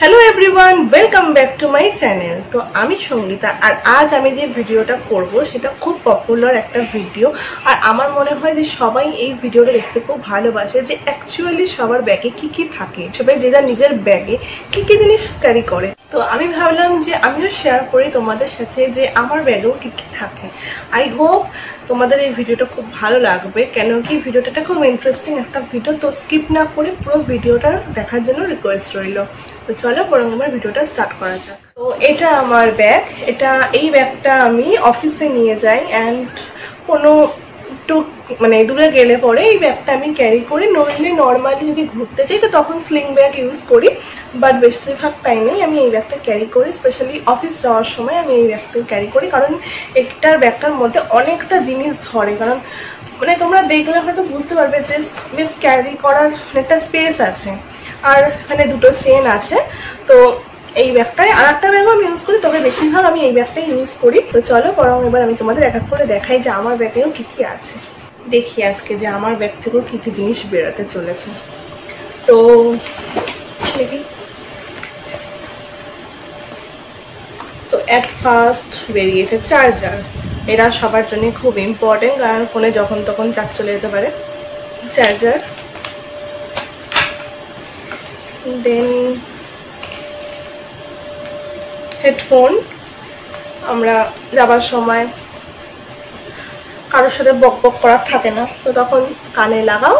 Hello everyone welcome back to my channel. तो आमी संगीता और आज आमी जे भिडियोटा करब सेटा खूब पपुलार एक भिडियो और आमार मने हय जे सबाई एई भिडियोटा देखते खूब भालोबाशे जे एक्चुअली सबार बैगे की थाके, सबाई जे जार निजेर बैगे की जिनिस क्यारि करे। तो आमी भाबलाम जे आमिও शेयर करी तोमादेर साथे जे आमार बैगेও की थाके। आई होप তোমাদের এই ভিডিওটা খুব ভালো লাগবে, কেন কি ভিডিওটা খুব ইন্টারেস্টিং একটা ভিডিও। তো স্কিপ না করে পুরো ভিডিওটা দেখার জন্য রিকোয়েস্ট রইল। তো চলো বরং আমার ভিডিওটা স্টার্ট করা যাক। তো এটা আমার ব্যাগ, এই ব্যাগটা আমি অফিসে নিয়ে যাই অ্যান্ড কোনো একটু মানে দূরে গেলে পরে এই ব্যাগটা আমি ক্যারি করি। নইলে নর্মালি যদি ঘুরতে যাই তো তখন স্লিং ব্যাগ ইউজ করি, বাট বেশিরভাগ টাইমেই আমি এই ব্যাগটা ক্যারি করি। স্পেশালি অফিস যাওয়ার সময় আমি এই ব্যাগটা ক্যারি করি, কারণ একটার ব্যাগটার মধ্যে অনেকটা জিনিস ধরে। কারণ মানে তোমরা দেখলে হয়তো বুঝতে পারবে যে বেশ ক্যারি করার একটা স্পেস আছে আর এখানে দুটো চেন আছে। তো এই ব্যাগটাই আর একটা ব্যাগও আমি ইউজ করি, তবে বেশিরভাগ আমি এই ব্যাগটাই ইউজ করি। তো চলো বরং এবার আমি তোমাদের এক এক করে দেখাই যে আমার ব্যাগেও কি আছে। দেখি আজকে যে আমার ব্যাগ থেকেও কি জিনিস বেরোতে চলেছে। তো দেখি, তো এট ফার্স্ট বেরিয়েছে চার্জার। এরা সবার জন্য খুব ইম্পর্টেন্ট, কারণ ফোনে যখন তখন চার্জ চলে যেতে পারে। চার্জার, দেন হেডফোন। আমরা যাবার সময় কারোর সাথে বক বক করার থাকে না, তো তখন কানে লাগাও,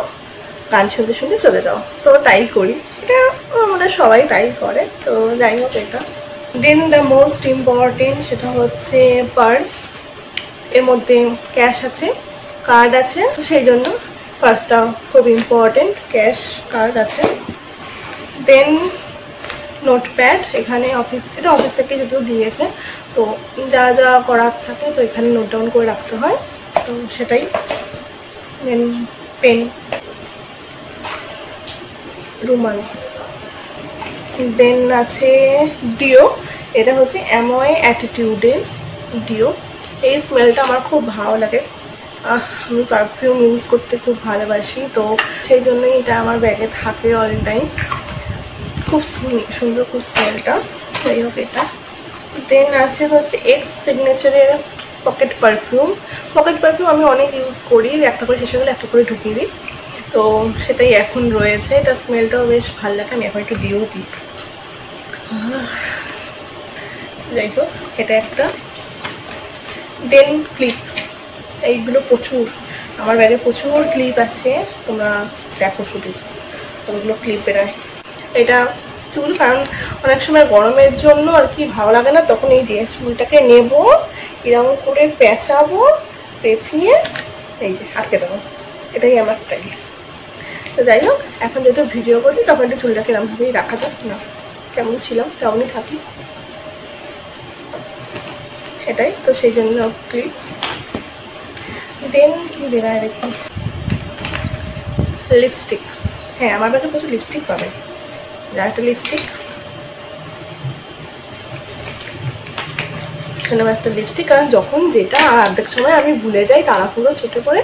গান শুনতে শুনতে চলে যাও। তো তাই করি, এটা আমরা সবাই তাই করে। তো যাই হোক এটা। দেন দ্য মোস্ট ইম্পর্টেন্ট সেটা হচ্ছে পার্স। এর মধ্যে ক্যাশ আছে, কার্ড আছে, সেই জন্য পার্সটা খুব ইম্পর্টেন্ট। ক্যাশ, কার্ড আছে। দেন নোটপ্যাড, এখানে এটা অফিস থেকে যেহেতু দিয়েছে, তো যা যা করার থাকে তো এখানে নোট ডাউন করে রাখতে হয়, তো সেটাই। দেন পেন, রুমাল। দেন আছে ডিও, এটা হচ্ছে অ্যামওয়ে অ্যাটিটিউডের ডিও। এই স্মেলটা আমার খুব ভালো লাগে, আমি পারফিউম ইউজ করতে খুব ভালোবাসি, তো সেই জন্যই এটা আমার ব্যাগে থাকে অল টাইম। খুব সুন্দর খুব স্মেলটা। যাই হোক এটা। দেন আছে হচ্ছে এক্স সিগনেচারের পকেট পারফিউম। আমি অনেক ইউজ করি, একটা করে শেষে গেলে একটা করে ঢুকিয়ে দিই, তো সেটাই এখন রয়েছে। এটা স্মেলটাও বেশ ভালো লাগে, আমি এখন একটু দিয়েও দিই। যাই হোক এটা একটা। দেন ক্লিপ, এইগুলো প্রচুর আমার ব্যাগে প্রচুর ক্লিপ আছে, তোমরা দেখো শুধু ওগুলো ক্লিপ বেরোয়। এটা চুল, কারণ অনেক সময় গরমের জন্য আর কি ভালো লাগে না, তখন এই যে চুলটাকে নেব, এরকম করে পেঁচাবো, পেঁচিয়ে এই যে আটকে দেবো, এটাই আমার স্টাইল। তো যাই হোক, এখন যেহেতু ভিডিও করছি তখন একটু চুলটাকে এরকমভাবেই রাখা যাক না, কেমন ছিলাম তেমনই থাকি, এটাই। তো সেই জন্য ক্লিপ। দেন কি বেরোয় দেখি, লিপস্টিক। হ্যাঁ, আমার কাছে প্রচুর লিপস্টিক পাবে। একটা লিপস্টিক, এখানেও একটা লিপস্টিক, কারণ যখন যেটা অর্ধেক সময় আমি ভুলে যাই তাড়াহুড়ো ছোটো করে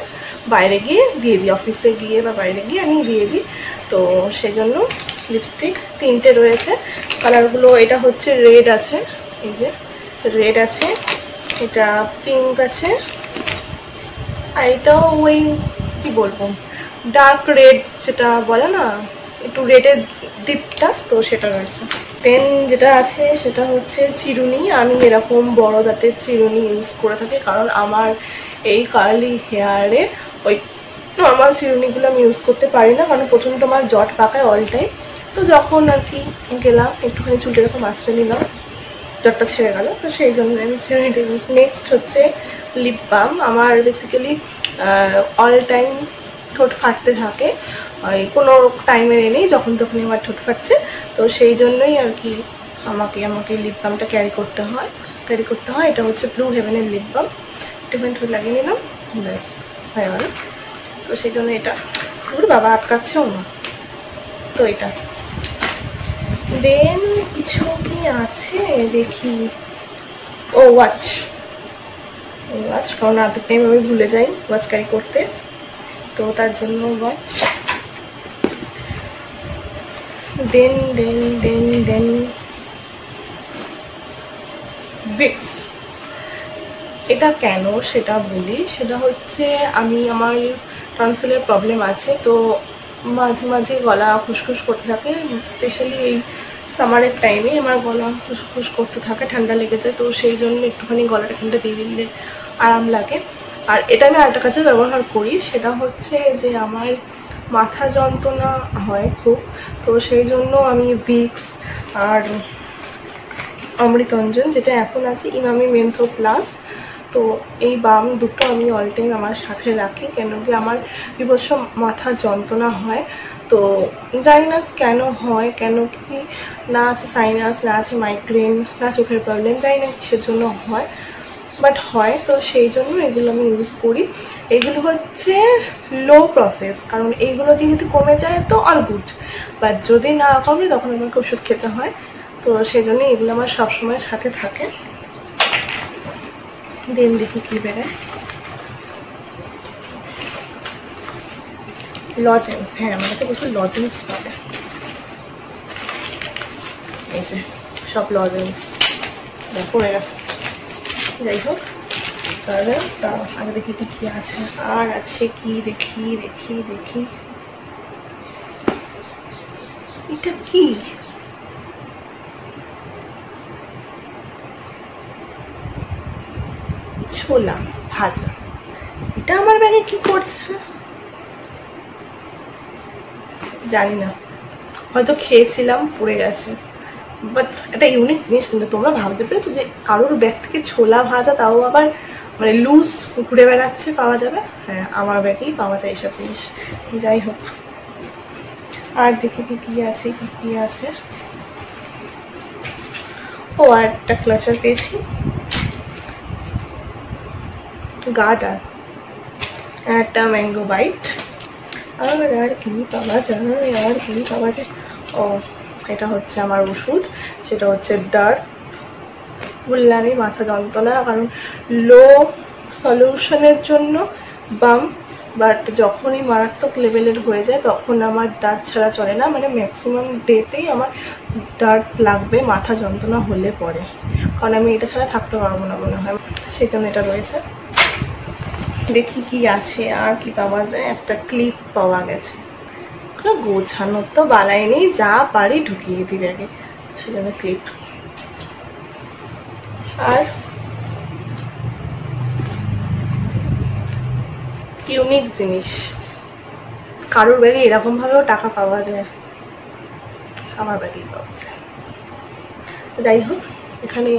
বাইরে গিয়ে দিয়ে দিই, অফিসে গিয়ে বা বাইরে গিয়ে আমি দিয়ে দিই, তো সেই জন্য লিপস্টিক তিনটে রয়েছে। কালারগুলো এটা হচ্ছে রেড আছে, এই যে রেড আছে, এটা পিঙ্ক আছে, আর এটাও ওই কি বলবো ডার্ক রেড যেটা বলে না, একটু রেডের ডিপটা, তো সেটা রয়েছে। দেন যেটা আছে সেটা হচ্ছে চিরুনি। আমি এরকম বড় দাঁতের চিরুনি ইউজ করে থাকি, কারণ আমার এই কার্লি হেয়ারে ওই নর্মাল চিরুনিগুলো আমি ইউজ করতে পারি না, কারণ প্রচণ্ড আমার জট পাকায় অল টাইম। তো যখন আর কি গেলাম একটুখানি চুলটা এরকম আঁচড়ে নিলাম, জটটা ছেড়ে গেল, তো সেই জন্য আমি চিরুনিটা ইউজ। নেক্সট হচ্ছে লিপ বাম। আমার বেসিক্যালি অল টাইম ঠোঁট ফাটতে থাকে, ওই কোনো টাইমের এনেই যখন তখনই আমার ঠোঁট ফাটছে, তো সেই জন্যই আর কি আমাকে লিপ বামটা ক্যারি করতে হয়। এটা হচ্ছে ব্লু হেভেনের লিপ বাম। একটুখানি ঠোঁট লাগিয়ে নিলাম, ব্যাস হয়ে গেল। তো সেই জন্য এটা পুরো বাবা আটকাচ্ছেও না, তো এটা। দেন কিছু কি আছে দেখি, ও ওয়াচ, কারণ আধ টাইম আমি ভুলে যাই ওয়াচ ক্যারি করতে, তো তার জন্য ওয়াচ। দেন ভিক্স। এটা কেন সেটা বলি। সেটা হচ্ছে আমার টনসিলের প্রবলেম আছে, তো মাঝে মাঝে গলা খুসখুস করতে থাকে, স্পেশালি এই সামারের টাইমে আমার গলা খুসখুস করতে থাকে, ঠান্ডা লেগে যায়, তো সেই জন্য একটুখানি গলাটা ঠান্ডা দিয়ে দিলে আরাম লাগে। আর এটা আমি আরেকটা কাজে ব্যবহার করি, সেটা হচ্ছে যে আমার মাথা যন্ত্রণা হয় খুব, তো সেই জন্য আমি ভিক্স আর অমৃতঞ্জন, যেটা এখন আছে ইমামি মেন্থো প্লাস, তো এই বাম দুটো আমি অল টাইম আমার সাথে রাখি, কেন কি আমার বিভৎস মাথার যন্ত্রণা হয়। তো জানি না কেন হয়, কেন কি না আছে সাইনাস, না আছে মাইগ্রেন, না চোখের প্রবলেম, জানি না কিসের জন্য হয়, বাট হয়। তো সেই জন্য এগুলো আমি ইউজ করি। এগুলো হচ্ছে লো প্রসেস, কারণ এইগুলো দিয়ে যদি কমে যায় তো অল গুড, বাট যদি না কমে তখন আমাকে ওষুধ খেতে হয়। তো সেই জন্য এগুলো আমার সবসময় সাথে থাকে। দেন দেখি কি বেরোয়। লজেন্স, হ্যাঁ আমার কাছে প্রচুর লজেন্স পাবে, এই যে সব লজেন্স পড়ে গেছে। যাই হোক, আগে দেখি কি আছে, আর আছে কি দেখি এটা কি? ছোলা ভাজা। এটা আমার ব্যাগে কি করছে জানি না, হয়তো খেয়েছিলাম পড়ে গেছে, বাট এটা ইউনিক জিনিস। কিন্তু তোমরা ভাবতে পেরেছো যে কারোর ব্যাগ থেকে ছোলা ভাজা, তাও আবার মানে লুজ ঘুরে বেড়াচ্ছে, পাওয়া যাবে? হ্যাঁ, আমার ব্যাগেই পাওয়া যায় এইসব জিনিস। যাই হোক, আর দেখি কি আছে। ও, আর একটা ক্লাচার পেয়েছি, গার্ডার, একটা ম্যাঙ্গো বাইট, আর কি পাওয়া যায়, ও এটা হচ্ছে আমার ওষুধ, সেটা হচ্ছে ডার্ট। বললামই মাথা যন্ত্রণা, কারণ লো সলিউশনের জন্য বাম, বাট যখনই মারাত্মক লেভেলের হয়ে যায় তখন আমার ডার্ট ছাড়া চলে না, মানে ম্যাক্সিমাম ডেতেই আমার ডার্ট লাগবে মাথা যন্ত্রণা হলে পরে, কারণ আমি এটা ছাড়া থাকতে পারবো না মনে হয়, সেই জন্য এটা রয়েছে। দেখি কি আছে, আর কি পাওয়া যায়। একটা ক্লিপ পাওয়া গেছে, গোছানোর তো বালাই নেই, যা পারি ঢুকিয়ে দিই ব্যাগে, সেজন্য ক্লিপ। আর ইউনিক জিনিস, কারোর ব্যাগে এরকম ভাবেও টাকা পাওয়া যায়, আমার ব্যাগেই পাওয়া যায়। যাই হোক, এখানে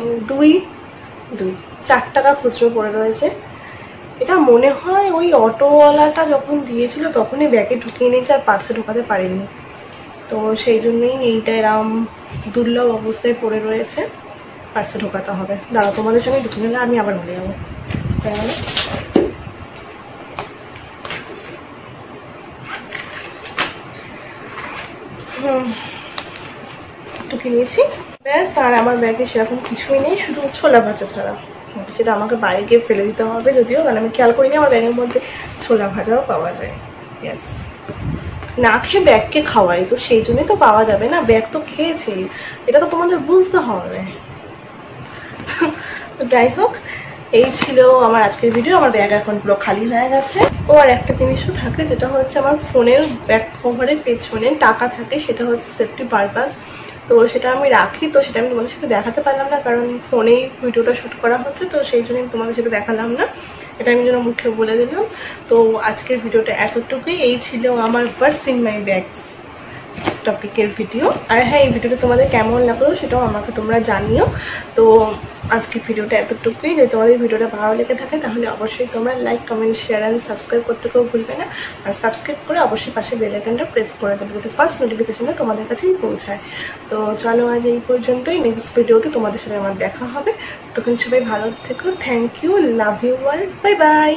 4 টাকা খুচরো পড়ে রয়েছে। এটা মনে হয় ওই অটোওয়ালাটা যখন দিয়েছিল তখনই ব্যাগে ঢুকিয়ে নিয়েছে, আর পার্সে ঢোকাতে পারেনি, তো সেই জন্যই এইটা এরম দুর্লভ অবস্থায় পড়ে রয়েছে, পার্সে ঢোকাতে হবে। দাঁড়া, তোমাদের সঙ্গে ঢুকে নিলে আমি আবার ভুলে যাবো। ঢুকে নিয়েছি, ব্যাস। আর আমার ব্যাগে সেরকম কিছুই নেই, শুধু ছোলা ভাজা ছাড়া, যেটা আমাকে বাইরে গিয়ে ফেলে দিতে হবে যদিও, কারণ আমি খেয়াল করিনি আমার ব্যাগের মধ্যে ছোলা ভাজাও পাওয়া যায়। ইয়েস, না খেয়ে ব্যাগকে খাওয়াই, তো সেই জন্যই তো পাওয়া যাবে না, ব্যাগ তো খেয়েছি, এটা তো তোমাদের বুঝতে হবে। যাই হোক, এই ছিল আমার আজকের ভিডিও। আমার ব্যাগ এখন পুরো খালি হয়ে গেছে। ও, আর একটা জিনিসও থাকে, যেটা হচ্ছে আমার ফোনের ব্যাক কভারের পেছনে টাকা থাকে, সেটা হচ্ছে সেফটি পারপাস, তো সেটা আমি রাখি। তো সেটা আমি তোমাদের সাথে দেখাতে পারলাম না, কারণ ফোনেই ভিডিওটা শ্যুট করা হচ্ছে, তো সেই জন্য আমি তোমাদের সাথে দেখালাম না, এটা আমি যেন মুখে বলে দিলাম। তো আজকের ভিডিওটা এতটুকুই। এই ছিল আমার পার্স ইন মাই ব্যাগস টপিকের ভিডিও। আর হ্যাঁ, এই ভিডিওটা তোমাদের কেমন লাগলো সেটাও আমাকে তোমরা জানিও। তো আজকের ভিডিওটা এতটুকুই। যদি তোমাদের ভিডিওটা ভালো লেগে থাকে তাহলে অবশ্যই তোমরা like, comment, share and subscribe করতে কেউ ভুলবে না। আর সাবস্ক্রাইব করে অবশ্যই পাশে বেল আইকনটা প্রেস করে দেবে, যাতে ফার্স্ট নোটিফিকেশনটা তোমাদের কাছেই পৌঁছায়। তো চলো, আজ এই পর্যন্তই। নেক্সট ভিডিওতে তোমাদের সাথে আমার দেখা হবে। তখন সবাই ভালো থেকো। Thank you, love you all, bye by.